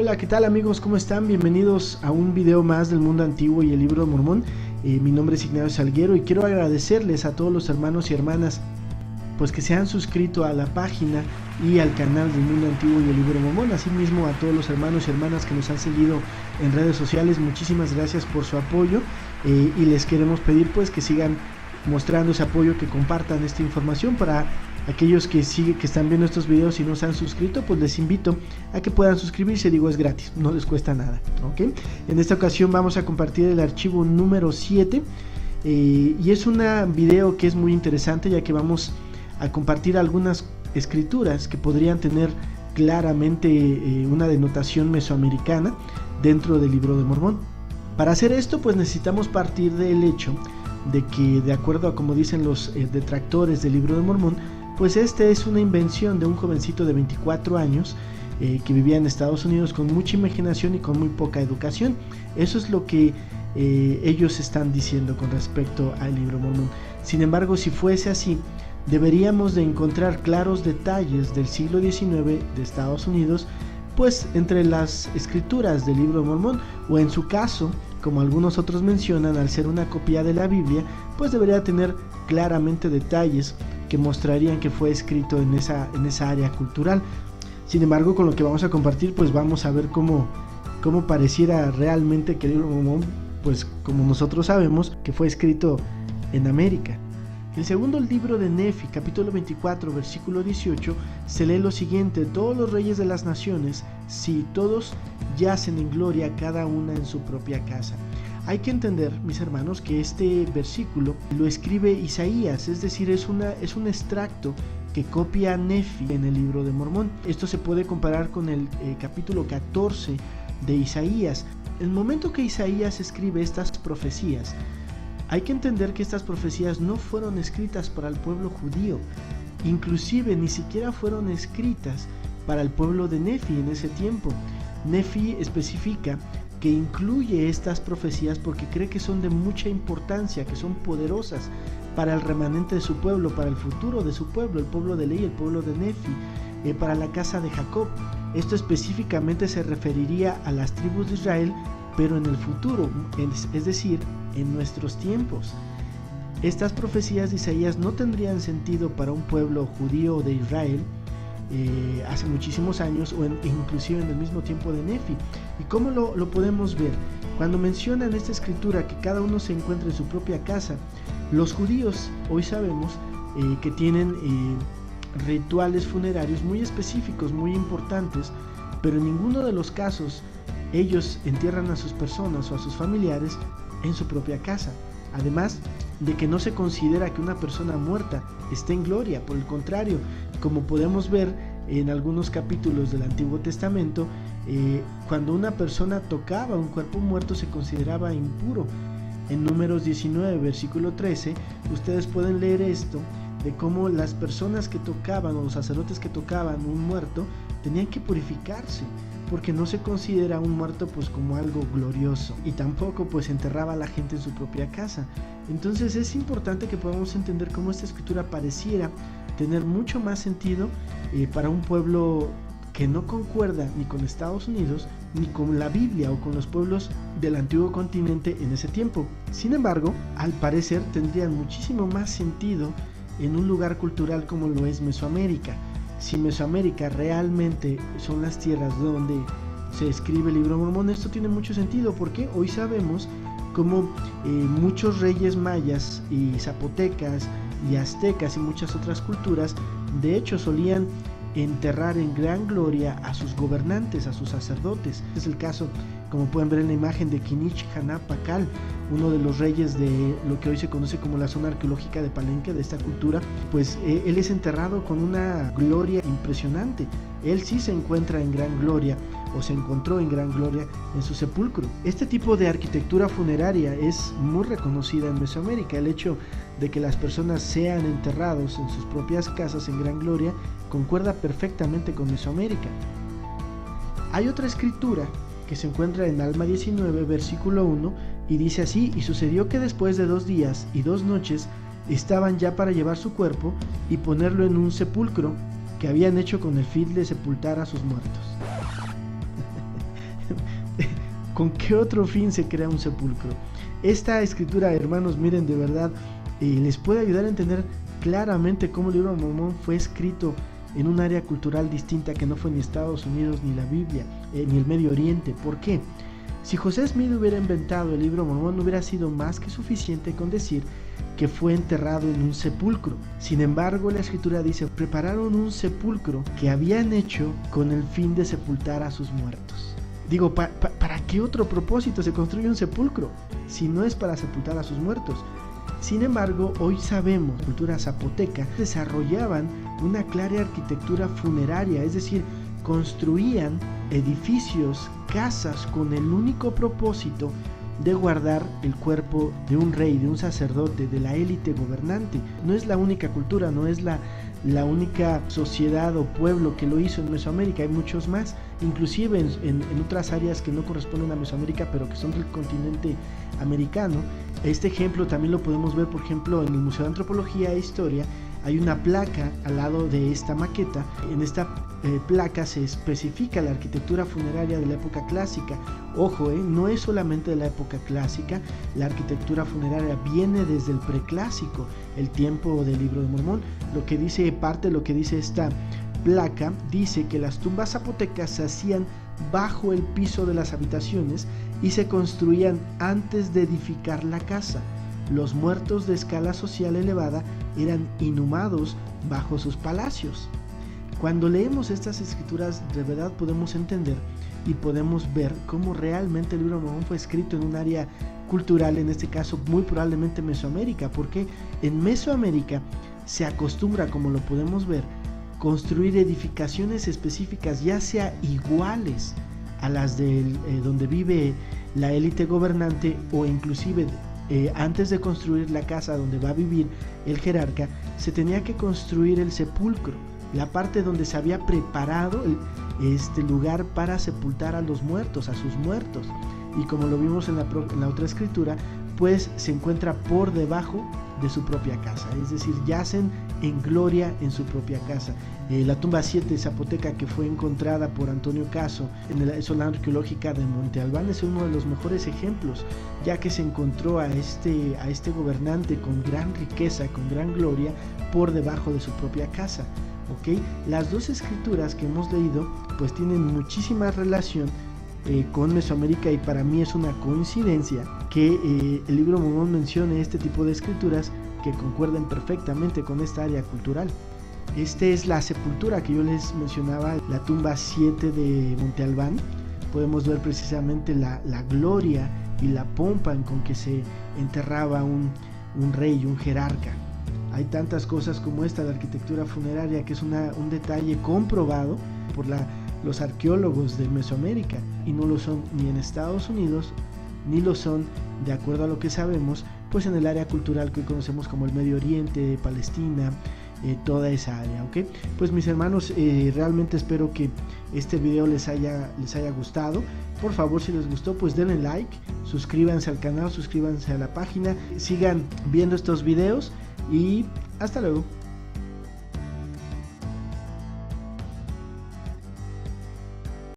Hola, ¿qué tal amigos? ¿Cómo están? Bienvenidos a un video más del mundo antiguo y el libro de Mormón. Mi nombre es Ignacio Salguero y quiero agradecerles a todos los hermanos y hermanas pues que se han suscrito a la página y al canal del mundo antiguo y el libro de Mormón. Asimismo a todos los hermanos y hermanas que nos han seguido en redes sociales, muchísimas gracias por su apoyo y les queremos pedir pues que sigan mostrando ese apoyo, que compartan esta información. Para aquellos que están viendo estos videos y no se han suscrito, pues les invito a que puedan suscribirse. Digo, es gratis, no les cuesta nada, ¿ok? En esta ocasión vamos a compartir el archivo número 7 y es un video que es muy interesante, ya que vamos a compartir algunas escrituras que podrían tener claramente una denotación mesoamericana dentro del libro de Mormón. Para hacer esto pues necesitamos partir del hecho de que, de acuerdo a como dicen los detractores del libro de Mormón, pues este es una invención de un jovencito de 24 años que vivía en Estados Unidos con mucha imaginación y con muy poca educación. Eso es lo que ellos están diciendo con respecto al libro de Mormón. Sin embargo, si fuese así, deberíamos de encontrar claros detalles del siglo XIX de Estados Unidos, pues entre las escrituras del libro de Mormón, o en su caso, como algunos otros mencionan, al ser una copia de la Biblia, pues debería tener claramente detalles que mostrarían que fue escrito en esa área cultural. Sin embargo, con lo que vamos a compartir, pues vamos a ver cómo pareciera realmente que el libro de Mormón, pues como nosotros sabemos, que fue escrito en América. El segundo libro de Nefi, capítulo 24, versículo 18, se lee lo siguiente: todos los reyes de las naciones, sí, todos yacen en gloria, cada una en su propia casa. Hay que entender, mis hermanos, que este versículo lo escribe Isaías, es decir, es un extracto que copia Nefi en el libro de Mormón. Esto se puede comparar con el capítulo 14 de Isaías. El momento que Isaías escribe estas profecías, hay que entender que estas profecías no fueron escritas para el pueblo judío, inclusive ni siquiera fueron escritas para el pueblo de Nefi en ese tiempo. Nefi especifica que incluye estas profecías porque cree que son de mucha importancia, que son poderosas para el remanente de su pueblo, para el futuro de su pueblo, el pueblo de Lehi, el pueblo de Nefi, para la casa de Jacob. Esto específicamente se referiría a las tribus de Israel, pero en el futuro, es decir, en nuestros tiempos. Estas profecías de Isaías no tendrían sentido para un pueblo judío de Israel hace muchísimos años, o inclusive en el mismo tiempo de Nefi. ¿Y cómo lo podemos ver? Cuando menciona en esta escritura que cada uno se encuentra en su propia casa, los judíos hoy sabemos que tienen rituales funerarios muy específicos, muy importantes, pero en ninguno de los casos ellos entierran a sus personas o a sus familiares en su propia casa. Además de que no se considera que una persona muerta esté en gloria, por el contrario, como podemos ver en algunos capítulos del Antiguo Testamento, cuando una persona tocaba un cuerpo muerto se consideraba impuro. En Números 19, versículo 13, ustedes pueden leer esto, de cómo las personas que tocaban, o los sacerdotes que tocaban un muerto, tenían que purificarse, porque no se considera un muerto pues como algo glorioso, y tampoco pues enterraba a la gente en su propia casa. Entonces es importante que podamos entender cómo esta escritura pareciera tener mucho más sentido para un pueblo que no concuerda ni con Estados Unidos ni con la Biblia o con los pueblos del antiguo continente en ese tiempo. Sin embargo, al parecer tendrían muchísimo más sentido en un lugar cultural como lo es Mesoamérica. Si Mesoamérica realmente son las tierras donde se escribe el libro de Mormón, esto tiene mucho sentido, porque hoy sabemos cómo muchos reyes mayas y zapotecas y aztecas y muchas otras culturas de hecho solían enterrar en gran gloria a sus gobernantes, a sus sacerdotes. Es el caso, como pueden ver en la imagen, de Kinich Haná Pakal, uno de los reyes de lo que hoy se conoce como la zona arqueológica de Palenque, de esta cultura. Pues él es enterrado con una gloria impresionante. Él sí se encuentra en gran gloria, o se encontró en gran gloria en su sepulcro. Este tipo de arquitectura funeraria es muy reconocida en Mesoamérica. El hecho de que las personas sean enterrados en sus propias casas en gran gloria concuerda perfectamente con Mesoamérica. Hay otra escritura que se encuentra en Alma 19, versículo 1, y dice así: y sucedió que después de 2 días y 2 noches estaban ya para llevar su cuerpo y ponerlo en un sepulcro que habían hecho con el fin de sepultar a sus muertos. ¿Con qué otro fin se crea un sepulcro? Esta escritura, hermanos, miren, de verdad, les puede ayudar a entender claramente cómo el libro de Mormón fue escrito en un área cultural distinta que no fue ni Estados Unidos, ni la Biblia, ni el Medio Oriente. ¿Por qué? Si José Smith hubiera inventado el libro Mormón, no hubiera sido más que suficiente con decir que fue enterrado en un sepulcro. Sin embargo, la escritura dice, prepararon un sepulcro que habían hecho con el fin de sepultar a sus muertos. Digo, ¿para qué otro propósito se construye un sepulcro si no es para sepultar a sus muertos? Sin embargo, hoy sabemos, la cultura zapoteca desarrollaban una clara arquitectura funeraria, es decir, construían edificios, casas con el único propósito de guardar el cuerpo de un rey, de un sacerdote, de la élite gobernante. No es la única cultura, no es la única sociedad o pueblo que lo hizo en Mesoamérica, hay muchos más, inclusive en otras áreas que no corresponden a Mesoamérica, pero que son del continente americano. Este ejemplo también lo podemos ver, por ejemplo, en el Museo de Antropología e Historia. Hay una placa al lado de esta maqueta. En esta placa se especifica la arquitectura funeraria de la época clásica. Ojo, no es solamente de la época clásica, la arquitectura funeraria viene desde el preclásico, el tiempo del Libro de Mormón. Lo que dice, parte de lo que dice esta placa, dice que las tumbas zapotecas se hacían bajo el piso de las habitaciones y se construían antes de edificar la casa. Los muertos de escala social elevada eran inhumados bajo sus palacios. Cuando leemos estas escrituras, de verdad podemos entender y podemos ver cómo realmente el libro de Mormón fue escrito en un área cultural, en este caso muy probablemente Mesoamérica, porque en Mesoamérica se acostumbra, como lo podemos ver, construir edificaciones específicas, ya sea iguales a las de donde vive la élite gobernante, o inclusive antes de construir la casa donde va a vivir el jerarca, se tenía que construir el sepulcro, la parte donde se había preparado este lugar para sepultar a los muertos, a sus muertos. Y como lo vimos en la otra escritura, pues se encuentra por debajo de su propia casa, es decir, yacen en gloria en su propia casa. La tumba 7 zapoteca que fue encontrada por Antonio Caso en la zona arqueológica de Monte Albán es uno de los mejores ejemplos, ya que se encontró a este gobernante con gran riqueza, con gran gloria, por debajo de su propia casa. ¿Okay? Las dos escrituras que hemos leído pues tienen muchísima relación con Mesoamérica, y para mí es una coincidencia que el libro Mormón mencione este tipo de escrituras que concuerden perfectamente con esta área cultural. Esta es la sepultura que yo les mencionaba, la tumba 7 de Monte Albán. Podemos ver precisamente la gloria y la pompa con que se enterraba un rey, un jerarca. Hay tantas cosas como esta de arquitectura funeraria que es un detalle comprobado por los arqueólogos de Mesoamérica, y no lo son ni en Estados Unidos, ni lo son, de acuerdo a lo que sabemos, pues en el área cultural que hoy conocemos como el Medio Oriente, Palestina, toda esa área, ¿ok? Pues mis hermanos, realmente espero que este video les haya gustado. Por favor, si les gustó, pues denle like, suscríbanse al canal, suscríbanse a la página, sigan viendo estos videos y hasta luego.